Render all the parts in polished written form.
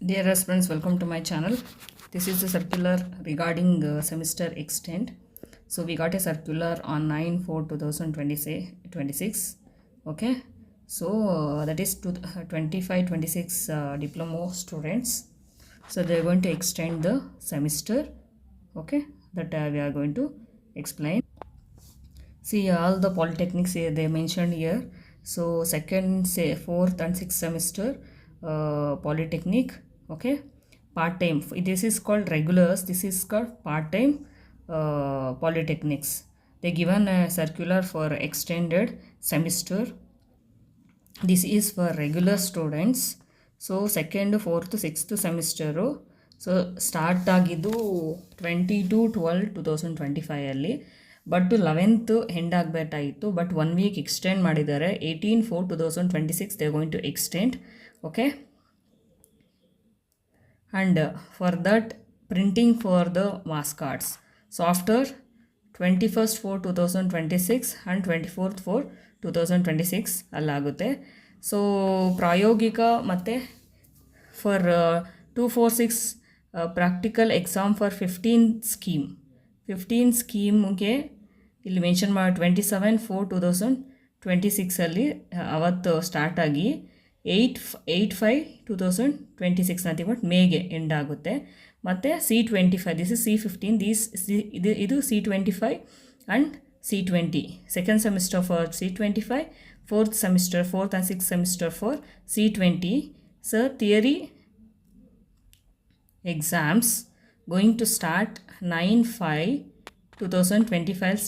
Dear aspirants, welcome to my channel. This is the circular regarding semester extent. So we got a circular on 9/4/2026. Okay, so that is to 25-26 diploma students. So they are going to extend the semester. Okay, that we are going to explain. See all the polytechnics here they mentioned here. So second, say fourth and sixth semester polytechnic. Okay, part time. This is called regulars. This is called part time polytechnics. They given a circular for extended semester. This is for regular students. So second, fourth, sixth semester. So start ಆಗಿದ್ದು 22/12/2025 but 11th end ಆಗಬೇಕಾಯಿತು. But 1 week extend ಮಾಡಿದ್ದಾರೆ. 18/4/2026 they going to extend. Okay, and for that printing for the marks cards. So after 21/4/2026 and 24/4/2026 ಅಲ್ಲಾಗುತ್ತೆ. So ಪ್ರಾಯೋಗಿಕ ಮತ್ತು for 246 practical exam for 15 ಸ್ಕೀಮ್ಗೆ ಇಲ್ಲಿ mention ಮಾಡಿ 27/4/2026 ಅವತ್ತು ಸ್ಟಾರ್ಟ್ ಆಗಿ 8/5/2026 ಅಂತ ಬಟ್ ಮೇಗೆ ಎಂಡ್ ಆಗುತ್ತೆ. ಮತ್ತು C25 ದಿಸ್ ಇಸ್ C15 ಇದು C25 and C20 second semester for C25, fourth and six semester for C20. So theory exams going to start 9/5/2025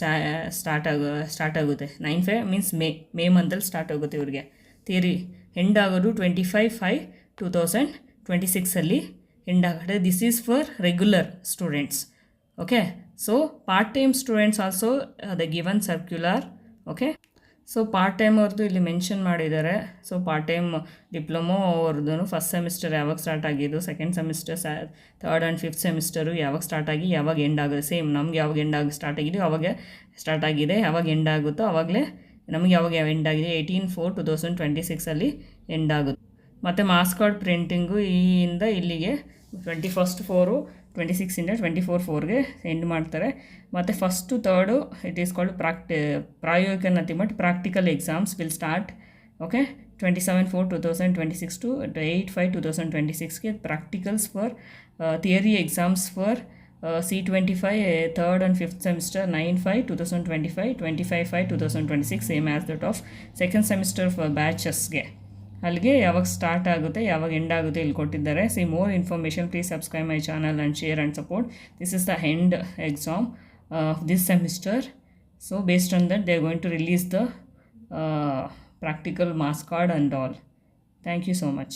start ಆಗುತ್ತೆ. 9/5 ಮೀನ್ಸ್ ಮೇ ಮಂತಲ್ಲಿ ಸ್ಟಾರ್ಟ್ ಆಗುತ್ತೆ. ಇವ್ರಿಗೆ ಥಿಯರಿ ಎಂಡ್ ಆಗೋದು 25/5/2026 end ಆಗುತ್ತೆ. This is for regular students. Okay, so part time students also the given circular. Okay, so part time ಅವ್ರದ್ದು ಇಲ್ಲಿ mention ಮಾಡಿದ್ದಾರೆ. So part time diploma ಅವ್ರದ್ದು first semester ಯಾವಾಗ ಸ್ಟಾರ್ಟ್ ಆಗಿದ್ದು, second semester, third and fifth semester ಯಾವಾಗ start ಆಗಿ ಯಾವಾಗ end ಆಗುತ್ತೆ. ಸೇಮ್ ನಮ್ಗೆ ಯಾವಾಗ ಸ್ಟಾರ್ಟ್ ಆಗಿದೆಯೋ ಅವಾಗ ಸ್ಟಾರ್ಟ್ ಆಗಿದೆ, ಯಾವಾಗ ಎಂಡ್ ಆಗುತ್ತೋ ಆವಾಗಲೇ ನಮಗೆ ಯಾವಾಗ ಎಂಡ್ ಆಗಿದೆ 18/4/2026 ಎಂಡ್ ಆಗುತ್ತೆ. ಮತ್ತು ಮಾಸ್ ಕಾರ್ಡ್ ಪ್ರಿಂಟಿಂಗು ಇಲ್ಲಿಂದ ಇಲ್ಲಿಗೆ 21/4/2026 24/4 ಎಂಡ್ ಮಾಡ್ತಾರೆ. ಮತ್ತು first third it is called ಪ್ರಾಯೋಗಿಕ but practical exams will start. Okay, 27/4/2026 to 8/5/2026 practicals for theory exams for C25 third and fifth semester 9/5/2025, 25/5/2026 same as that of second semester for ಬ್ಯಾಚಸ್ಗೆ. ಅಲ್ಲಿಗೆ ಯಾವಾಗ start ಆಗುತ್ತೆ ಯಾವಾಗ end ಆಗುತ್ತೆ ಇಲ್ಲಿ ಕೊಟ್ಟಿದ್ದಾರೆ. See more information please subscribe my channel and share and support. This is the end exam of this semester. So based on that they are going to release the practical mass card and all. Thank you so much.